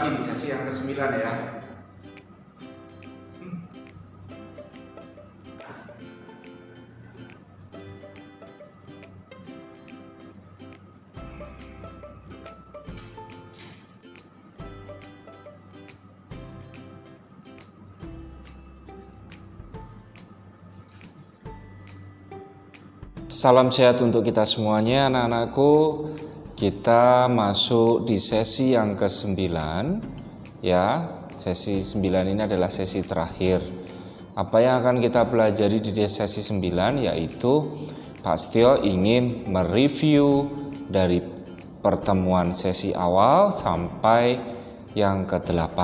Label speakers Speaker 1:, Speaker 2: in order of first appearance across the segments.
Speaker 1: lagi di sesi yang ke-9 ya.
Speaker 2: Salam sehat untuk kita semuanya anak-anakku. Kita masuk di sesi yang ke-9 ya. Sesi 9 ini adalah sesi terakhir. Apa yang akan kita pelajari di sesi 9 yaitu Pak Setio ingin mereview dari pertemuan sesi awal sampai yang ke-8.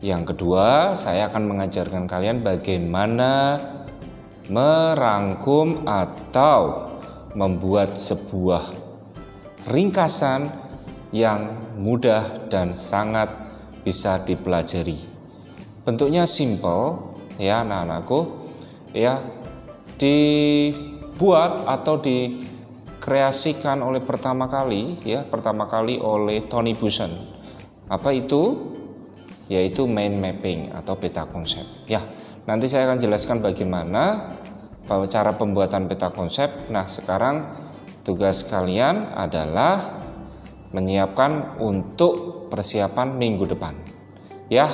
Speaker 2: Yang kedua, saya akan mengajarkan kalian bagaimana merangkum atau membuat sebuah ringkasan yang mudah dan sangat bisa dipelajari. Bentuknya simple ya anak-anakku, ya, dibuat atau dikreasikan oleh pertama kali oleh Tony Buzan. Apa itu? Yaitu mind mapping atau peta konsep. Ya, nanti saya akan jelaskan bagaimana cara pembuatan peta konsep. Nah, sekarang tugas kalian adalah menyiapkan untuk persiapan minggu depan. Ya,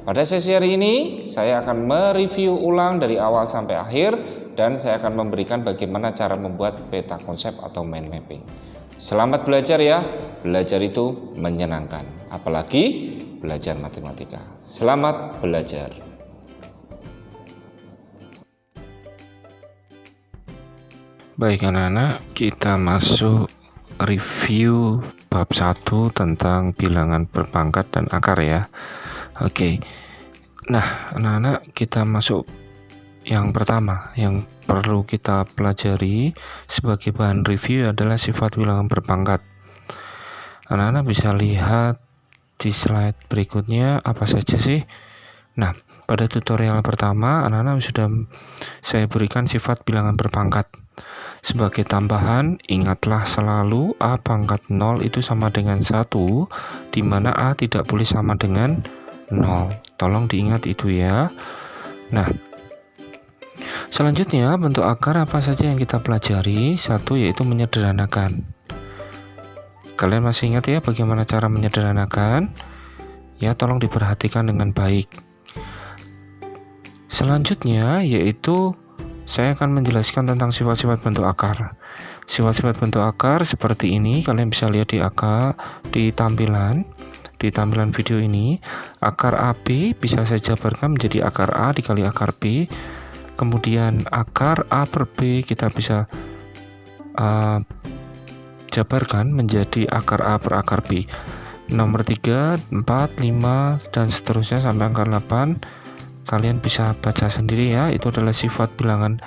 Speaker 2: pada sesi hari ini saya akan mereview ulang dari awal sampai akhir dan saya akan memberikan bagaimana cara membuat peta konsep atau mind mapping. Selamat belajar ya. Belajar itu menyenangkan, apalagi belajar matematika. Selamat belajar. Baik anak-anak, kita masuk review bab 1 tentang bilangan berpangkat dan akar ya. Oke. Nah, anak-anak, kita masuk yang pertama yang perlu kita pelajari sebagai bahan review adalah sifat bilangan berpangkat. Anak-anak bisa lihat di slide berikutnya apa saja sih. Nah, pada tutorial pertama anak-anak sudah saya berikan sifat bilangan berpangkat. Sebagai tambahan, ingatlah selalu A pangkat 0 itu sama dengan 1, di mana A tidak boleh sama dengan 0. Tolong diingat itu ya. Nah, selanjutnya bentuk akar apa saja yang kita pelajari? Satu, yaitu menyederhanakan. Kalian masih ingat ya bagaimana cara menyederhanakan? Ya, tolong diperhatikan dengan baik. Selanjutnya yaitu saya akan menjelaskan tentang sifat-sifat bentuk akar. Sifat-sifat bentuk akar seperti ini, kalian bisa lihat di tampilan video ini. Akar AB bisa saya jabarkan menjadi akar A dikali akar B. Kemudian akar A per B kita bisa jabarkan menjadi akar A per akar B. Nomor 3, 4, 5 dan seterusnya sampai angka 8. Kalian bisa baca sendiri ya, itu adalah sifat bilangan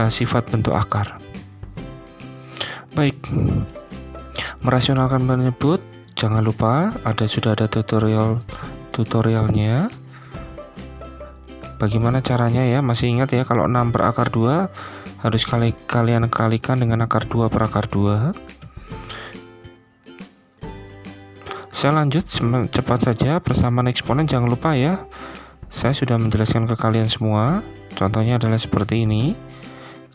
Speaker 2: sifat bentuk akar. Baik. Merasionalkan menyebut, jangan lupa sudah ada tutorialnya. Bagaimana caranya ya? Masih ingat ya, kalau 6 per akar 2 harus kalian kalikan dengan akar 2 per akar 2. Saya lanjut cepat saja, persamaan eksponen jangan lupa ya. Saya sudah menjelaskan ke kalian semua. Contohnya adalah seperti ini.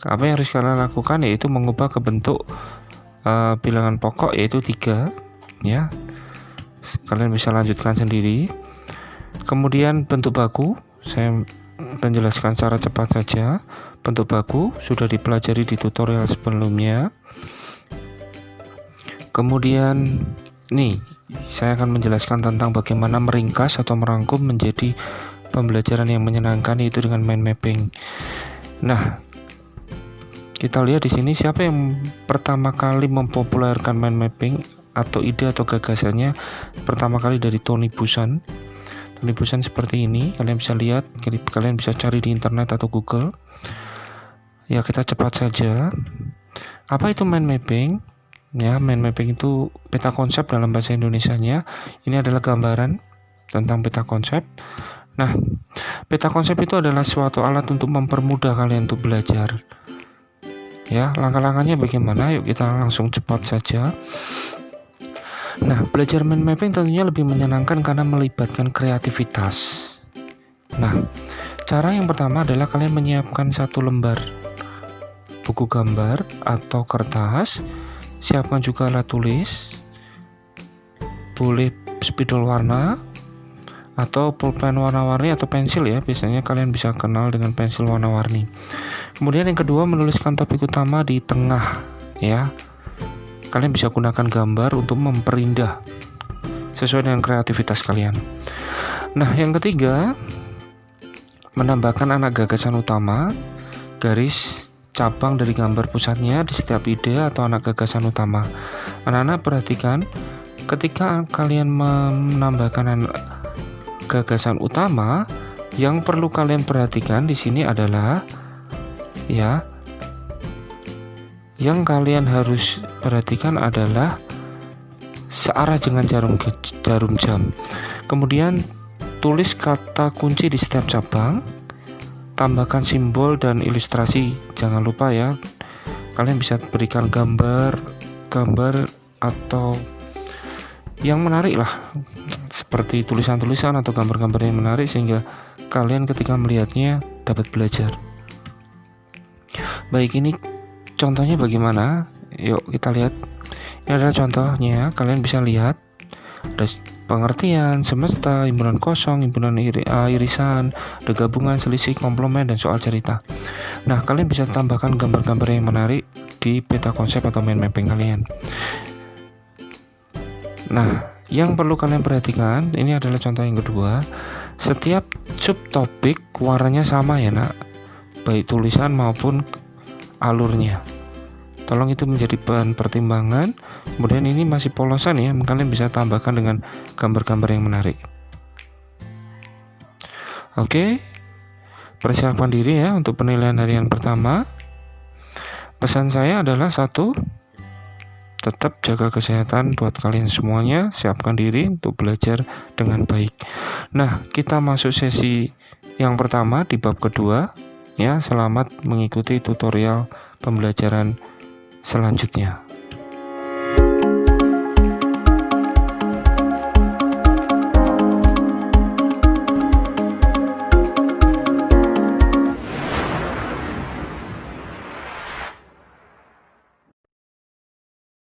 Speaker 2: Apa yang harus kalian lakukan yaitu mengubah ke bentuk bilangan pokok yaitu 3 ya. Kalian bisa lanjutkan sendiri. Kemudian bentuk baku, saya menjelaskan secara cepat saja. Bentuk baku sudah dipelajari di tutorial sebelumnya. Kemudian nih, saya akan menjelaskan tentang bagaimana meringkas atau merangkum menjadi pembelajaran yang menyenangkan, yaitu dengan mind mapping. Nah, kita lihat di sini siapa yang pertama kali mempopulerkan mind mapping atau ide atau gagasannya pertama kali dari Tony Buzan. Tony Buzan seperti ini, kalian bisa lihat, kalian bisa cari di internet atau Google. Ya, kita cepat saja. Apa itu mind mapping? Ya, mind mapping itu peta konsep dalam bahasa Indonesianya. Ini adalah gambaran tentang peta konsep. Nah, peta konsep itu adalah suatu alat untuk mempermudah kalian untuk belajar. Ya, langkah-langkahnya bagaimana? Yuk kita langsung cepat saja. Nah, belajar mind mapping tentunya lebih menyenangkan karena melibatkan kreativitas. Nah, cara yang pertama adalah kalian menyiapkan satu lembar buku gambar atau kertas, siapkan juga alat tulis, boleh spidol warna atau pulpen warna-warni atau pensil ya, biasanya kalian bisa kenal dengan pensil warna-warni. Kemudian yang kedua, menuliskan topik utama di tengah ya. Kalian bisa gunakan gambar untuk memperindah sesuai dengan kreativitas kalian. Nah, yang ketiga, menambahkan anak gagasan utama, garis cabang dari gambar pusatnya di setiap ide atau anak gagasan utama. Anak-anak perhatikan, ketika kalian menambahkan gagasan utama, yang perlu kalian perhatikan di sini adalah ya, yang kalian harus perhatikan adalah searah dengan jarum jam. Kemudian tulis kata kunci di setiap cabang, tambahkan simbol dan ilustrasi. Jangan lupa ya, kalian bisa berikan gambar atau yang menarik lah, seperti tulisan-tulisan atau gambar-gambar yang menarik sehingga kalian ketika melihatnya dapat belajar. Baik, ini contohnya bagaimana? Yuk kita lihat. Ini adalah contohnya, kalian bisa lihat ada pengertian, semesta, himpunan kosong, himpunan irisan, ada gabungan, selisih, komplement, dan soal cerita. Nah, kalian bisa tambahkan gambar-gambar yang menarik di peta konsep atau mind mapping kalian. Nah, yang perlu kalian perhatikan, ini adalah contoh yang kedua. Setiap subtopik warnanya sama ya nak, baik tulisan maupun alurnya. Tolong itu menjadi bahan pertimbangan. Kemudian ini masih polosan ya, kalian bisa tambahkan dengan gambar-gambar yang menarik. Oke, persiapkan diri ya untuk penilaian harian pertama. Pesan saya adalah 1, tetap jaga kesehatan buat kalian semuanya, siapkan diri untuk belajar dengan baik. Nah, kita masuk sesi yang pertama di bab kedua ya. Selamat mengikuti tutorial pembelajaran selanjutnya.